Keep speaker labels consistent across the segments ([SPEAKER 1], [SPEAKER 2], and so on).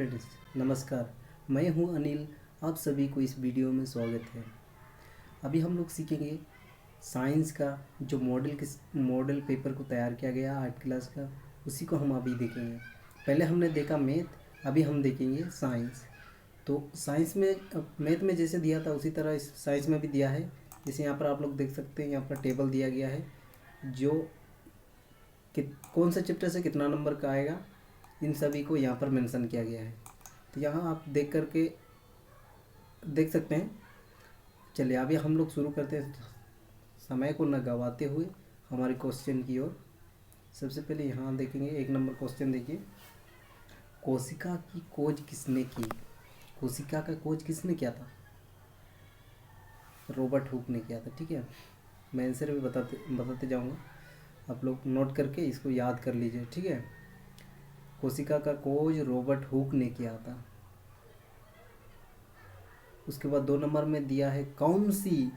[SPEAKER 1] Friends, नमस्कार। मैं हूं अनिल। आप सभी को इस वीडियो में स्वागत है। अभी हम लोग सीखेंगे साइंस का जो मॉडल पेपर को तैयार किया गया 8 क्लास का, उसी को हम अभी देखेंगे। पहले हमने देखा मैथ, अभी हम देखेंगे साइंस। तो साइंस में मैथ में जैसे दिया था उसी तरह इस साइंस में भी दिया है। जैसे यहाँ पर आप लोग देख सकते हैं, यहाँ पर टेबल दिया गया है जो कौन सा चैप्टर से कितना नंबर का आएगा, इन सभी को यहाँ पर मेंशन किया गया है। तो यहाँ आप देख करके देख सकते हैं। चलिए अभी हम लोग शुरू करते हैं, समय को न गवाते हुए हमारे क्वेश्चन की ओर। सबसे पहले यहाँ देखेंगे 1 नंबर क्वेश्चन। देखिए, कोशिका की खोज किसने की? कोशिका का खोज किसने किया था? रॉबर्ट हुक ने किया था। ठीक है, मैं आंसर भी बताते जाऊँगा, आप लोग नोट करके इसको याद कर लीजिए। ठीक है, कोशिका का खोज रॉबर्ट हुक ने किया था। उसके बाद 2 नंबर में दिया है, कौन सी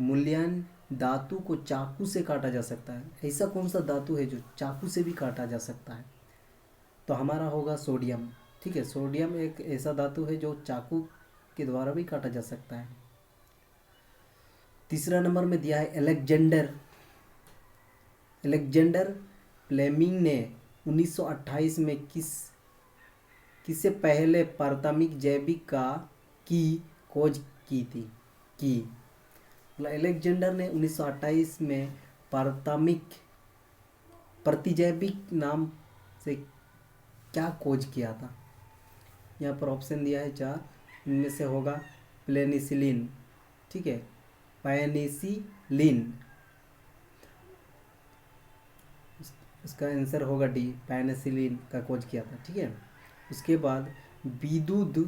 [SPEAKER 1] मूल्यवान धातु को चाकू से काटा जा सकता है? ऐसा कौन सा धातु है जो चाकू से भी काटा जा सकता है? तो हमारा होगा सोडियम। ठीक है, सोडियम एक ऐसा धातु है जो चाकू के द्वारा भी काटा जा सकता है। तीसरा नंबर में दिया है अलेक्जेंडर फ्लेमिंग ने 1928 में किससे पहले प्राथमिक जैविक की खोज की थी? मतलब अलेक्जेंडर ने 1928 में प्रतिजैविक नाम से क्या खोज किया था? यहाँ पर ऑप्शन दिया है 4, इनमें से होगा पेनिसिलिन। ठीक है, पेनिसिलिन, इसका आंसर होगा डी, पेनिसिलिन का खोज किया था। ठीक है, उसके बाद विद्युत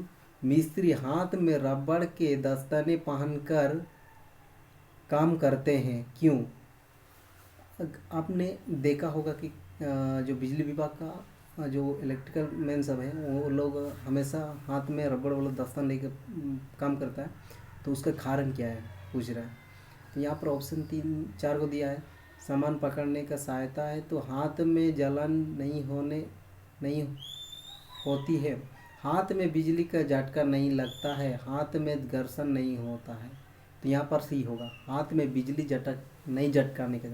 [SPEAKER 1] मिस्त्री हाथ में रबड़ के दस्ताने पहनकर काम करते हैं, क्यों? आपने देखा होगा कि जो बिजली विभाग का जो इलेक्ट्रिकल मैन सब है, वो लोग हमेशा हाथ में रबड़ वाला दस्ताना लेकर काम करता है। तो उसका कारण क्या है पूछ रहा है। तो यहाँ पर ऑप्शन 3 4 को दिया है, सामान पकड़ने का सहायता है, तो हाथ में जलन नहीं होती है, हाथ में बिजली का झटका नहीं लगता है, हाथ में घर्षण नहीं होता है। तो यहाँ पर सी होगा, हाथ में बिजली नहीं झटकाने का,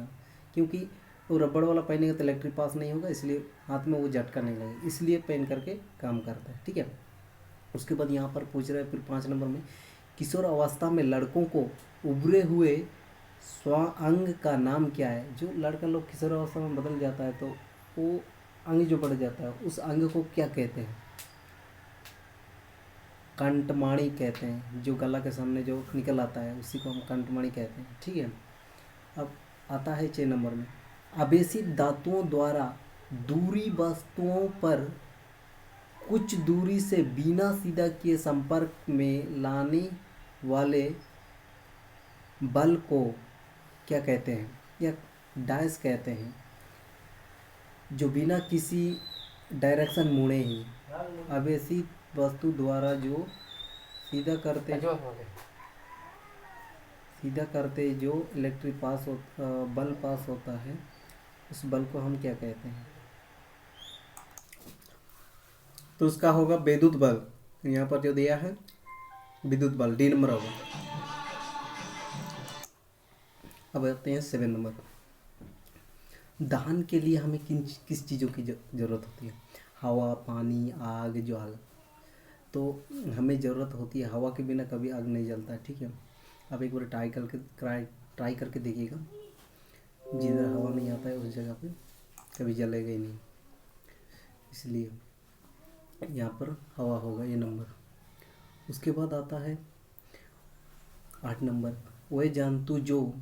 [SPEAKER 1] क्योंकि वो रबड़ वाला पहनेगा तो इलेक्ट्रिक पास नहीं होगा, इसलिए हाथ में वो झटका नहीं लगेगा, इसलिए पहन करके काम करता है। ठीक है, उसके बाद यहाँ पर पूछ रहा है फिर 5 नंबर में, किशोर अवस्था में लड़कों को उभरे हुए स्वांग का नाम क्या है? जो लड़का लोग किशोर अवस्था में बदल जाता है तो वो अंग जो बढ़ जाता है, उस अंग को क्या कहते हैं? कंठमाणी कहते हैं। जो गला के सामने जो निकल आता है उसी को हम कंठमाणी कहते हैं। ठीक है, अब आता है 6 नंबर में, आवेशित धातुओं द्वारा दूरी वस्तुओं पर कुछ दूरी से बिना सीधा किए संपर्क में लाने वाले बल को क्या कहते हैं या डायस कहते हैं? जो बिना किसी डायरेक्शन मुड़े ही आवेशित वस्तु द्वारा जो सीधा करते जो इलेक्ट्रिक बल पास होता है, उस बल को हम क्या कहते हैं? तो उसका होगा विद्युत बल। यहाँ पर जो दिया है विद्युत बल, डी नंबर होगा। अब आते हैं 7 नंबर। दहन के लिए हमें किस चीज़ों की ज़रूरत होती है? हवा, पानी, आग, ज्वाला। तो हमें ज़रूरत होती है, हवा के बिना कभी आग नहीं जलता है। ठीक है, अब एक बार ट्राई करके देखिएगा, जिधर हवा नहीं आता है उस जगह पे कभी जलेगा ही नहीं, इसलिए यहाँ पर हवा होगा ये नंबर। उसके बाद आता है 8 नंबर, वह जंतु जो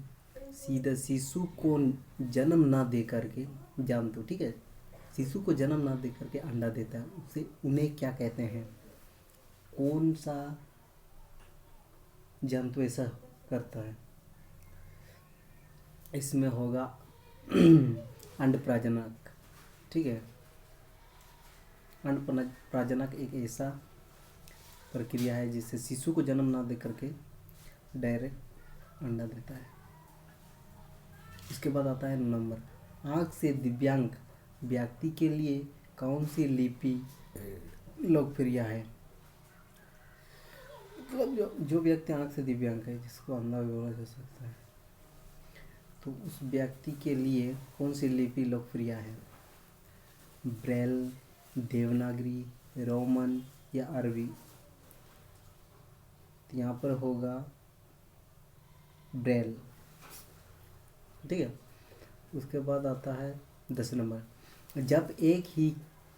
[SPEAKER 1] सीधा शिशु को जन्म ना दे करके जंतु, ठीक है, शिशु को जन्म ना दे करके अंडा देता है, उन्हें क्या कहते हैं? कौन सा जंतु ऐसा करता है? इसमें होगा अंड प्रजनक। ठीक है, अंड प्रजनक एक ऐसा प्रक्रिया है जिससे शिशु को जन्म ना दे करके डायरेक्ट अंडा देता है। इसके बाद आता है नंबर, आँख से दिव्यांग व्यक्ति के लिए कौन सी लिपि लोकप्रिय है। मतलब जो जो व्यक्ति आँख से दिव्यांग है, जिसको अंधा भी बोला जा सकता है, तो उस व्यक्ति के लिए कौन सी लिपि लोकप्रिय है? ब्रेल, देवनागरी, रोमन या अरबी? तो यहाँ पर होगा ब्रेल। ठीक है। उसके बाद आता है 10 नंबर। जब एक ही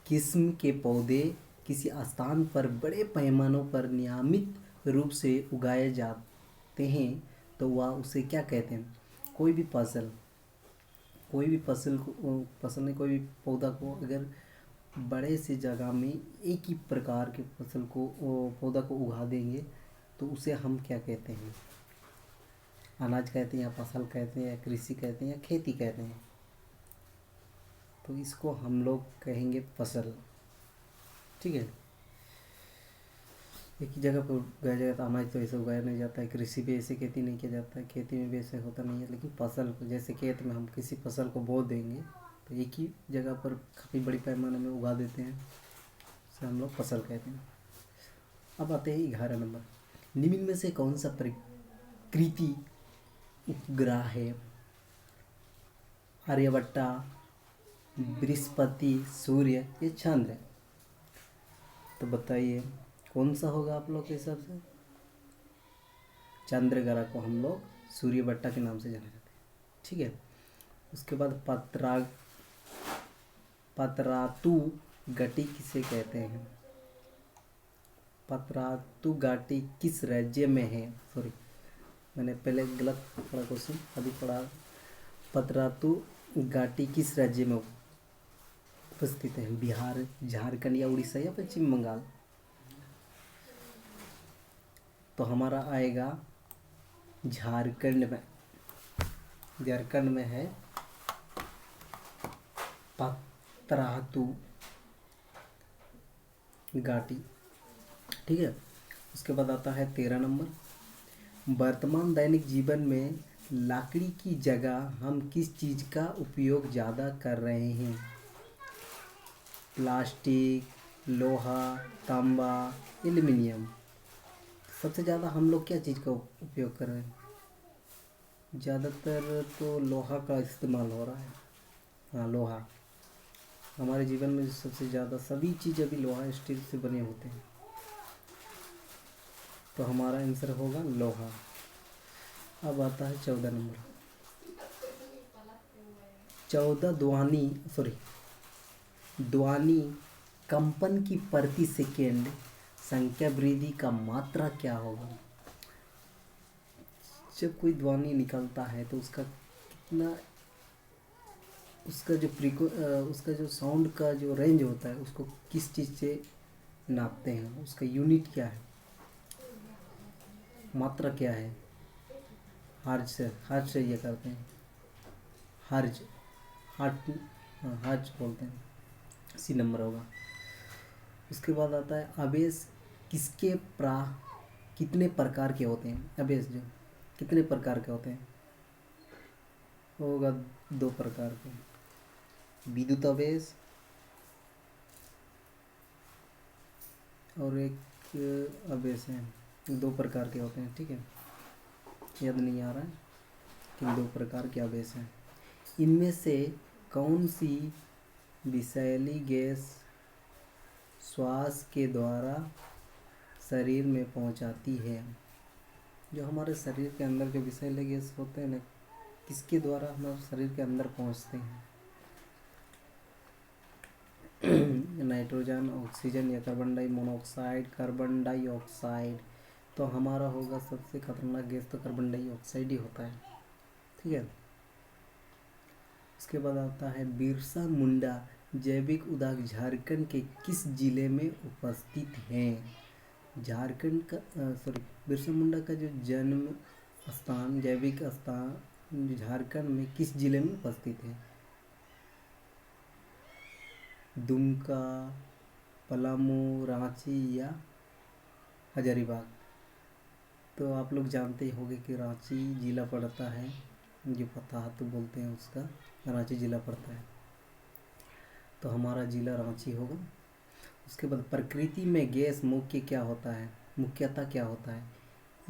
[SPEAKER 1] किस्म के पौधे किसी स्थान पर बड़े पैमानों पर नियमित रूप से उगाए जाते हैं तो वह उसे क्या कहते हैं? कोई भी फसल नहीं, कोई भी पौधा को अगर बड़े से जगह में एक ही प्रकार के पौधा को उगा देंगे तो उसे हम क्या कहते हैं? अनाज कहते हैं या फसल कहते हैं या कृषि कहते हैं या खेती कहते हैं? तो इसको हम लोग कहेंगे फसल। ठीक है। एक ही जगह पर उगाया जाता है, अनाज तो ऐसे उगाया नहीं जाता है, कृषि भी ऐसे खेती नहीं किया जाता है, खेती में भी ऐसे होता नहीं है। लेकिन फसल को, जैसे खेत में हम किसी फसल को बो देंगे तो एक ही जगह पर काफ़ी बड़ी पैमाने में उगा देते हैं, उसे हम लोग फसल कहते हैं। अब आते हैं 11 नंबर। निम्न में से कौन सा प्रकृति उपग्रह है? आर्यभट्टा, बृहस्पति, सूर्य या चंद्र? तो बताइए कौन सा होगा आप लोग के हिसाब से? चंद्र ग्रह को हम लोग सूर्यभट्टा के नाम से जाना जाते हैं। ठीक है। उसके बाद पतरातु घाटी किसे कहते हैं? पतरातु घाटी किस राज्य में है? सॉरी, मैंने पहले गलत पढ़ा क्वेश्चन, अभी पढ़ा। पतरातु घाटी किस राज्य में उपस्थित है? बिहार, झारखंड या उड़ीसा या पश्चिम बंगाल? तो हमारा आएगा झारखंड में। झारखंड में है पतरातु घाटी। ठीक है। उसके बाद आता है 13 नंबर। वर्तमान दैनिक जीवन में लकड़ी की जगह हम किस चीज़ का उपयोग ज़्यादा कर रहे हैं? प्लास्टिक, लोहा, तांबा, एल्युमिनियम? सबसे ज़्यादा हम लोग क्या चीज़ का उपयोग कर रहे हैं? ज़्यादातर तो लोहा का इस्तेमाल हो रहा है। हाँ, लोहा हमारे जीवन में सबसे ज़्यादा, सभी चीज़ अभी लोहा स्टील से बने होते हैं, तो हमारा आंसर होगा लोहा। अब आता है 14 नंबर। 14 ध्वनि कंपन की प्रति सेकेंड संख्या वृद्धि का मात्रा क्या होगा? जब कोई ध्वनि निकलता है तो उसका कितना, उसका जो साउंड का जो रेंज होता है उसको किस चीज़ से नापते हैं? उसका यूनिट क्या है, मात्रा क्या है? हर्ज से ये करते हैं, हर्ज बोलते हैं, इसी नंबर होगा। उसके बाद आता है आवेश कितने प्रकार के होते हैं? आवेश जो कितने प्रकार के होते हैं? होगा 2 प्रकार के, विद्युत आवेश और एक आवेश है, 2 प्रकार के होते हैं। ठीक है, याद नहीं आ रहा है कि 2 प्रकार के आवेश हैं। इनमें से कौन सी विषैली गैस श्वास के द्वारा शरीर में पहुंचाती है? जो हमारे शरीर के अंदर जो विषैले गैस होते हैं ना, किसके द्वारा हमारे शरीर के अंदर पहुंचते हैं? नाइट्रोजन, ऑक्सीजन या कार्बन डाइमोनोक्साइड, कार्बन डाइऑक्साइड? तो हमारा होगा सबसे खतरनाक गैस तो कार्बन डाइऑक्साइड ही होता है। ठीक है। उसके बाद आता है बिरसा मुंडा जैविक उद्यान झारखंड के किस जिले में उपस्थित हैं? झारखंड का बिरसा मुंडा का जो जन्म स्थान, जैविक स्थान झारखंड में किस जिले में उपस्थित है? दुमका, पलामू, रांची या हजारीबाग? तो आप लोग जानते ही होंगे कि रांची ज़िला पड़ता है, जो पताहत बोलते हैं उसका, रांची ज़िला पड़ता है, तो हमारा ज़िला रांची होगा। उसके बाद प्रकृति में गैस मुख्य क्या होता है, मुख्यतः क्या होता है?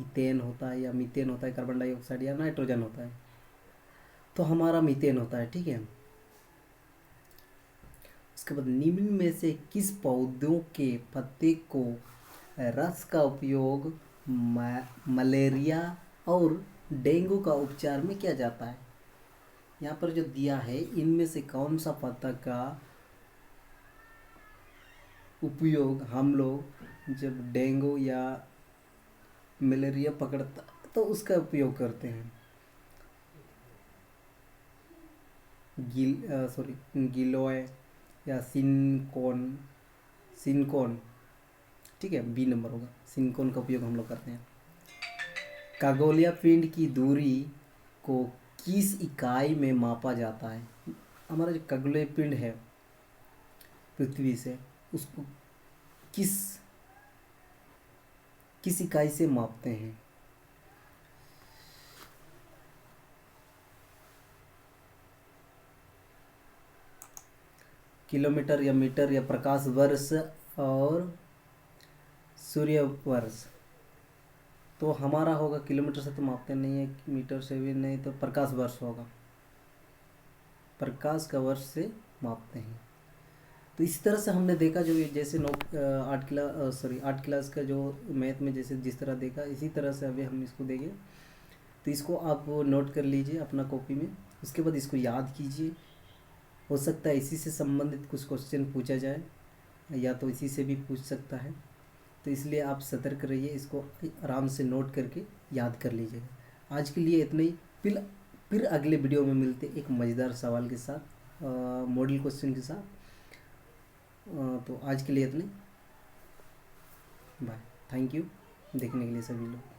[SPEAKER 1] इथेन होता है या मीथेन होता है, कार्बन डाइऑक्साइड या नाइट्रोजन होता है? तो हमारा मीथेन होता है, ठीक है। उसके बाद निम्न में से किस पौधों के पत्ते को रस का उपयोग मलेरिया और डेंगू का उपचार में किया जाता है? यहाँ पर जो दिया है, इनमें से कौन सा पत्ता का उपयोग हम लोग जब डेंगू या मलेरिया पकड़ता तो उसका उपयोग करते हैं? गिलोय या सिनकोन, सिनकोन, ठीक है, बी नंबर होगा, सिनकोन का उपयोग हम लोग करते हैं। खगोलीय पिंड की दूरी को किस इकाई में मापा जाता है? हमारा जो खगोलीय पिंड है पृथ्वी से, उसको किस किस इकाई से मापते हैं? किलोमीटर या मीटर या प्रकाश वर्ष और सूर्य वर्ष? तो हमारा होगा किलोमीटर से तो मापते नहीं है, मीटर से भी नहीं, तो प्रकाश वर्ष होगा, प्रकाश का वर्ष से मापते हैं। तो इस तरह से हमने देखा, जो ये जैसे 8 क्लास का जो मैथ में जैसे जिस तरह देखा, इसी तरह से अभी हम इसको देंगे। तो इसको आप नोट कर लीजिए अपना कॉपी में, उसके बाद इसको याद कीजिए। हो सकता है इसी से संबंधित कुछ क्वेश्चन पूछा जाए, या तो इसी से भी पूछ सकता है, तो इसलिए आप सतर्क रहिए, इसको आराम से नोट करके याद कर लीजिएगा। आज के लिए इतना ही, फिर अगले वीडियो में मिलते एक मज़ेदार सवाल के साथ, मॉडल क्वेश्चन के साथ। तो आज के लिए इतने, बाय, थैंक यू देखने के लिए सभी लोग।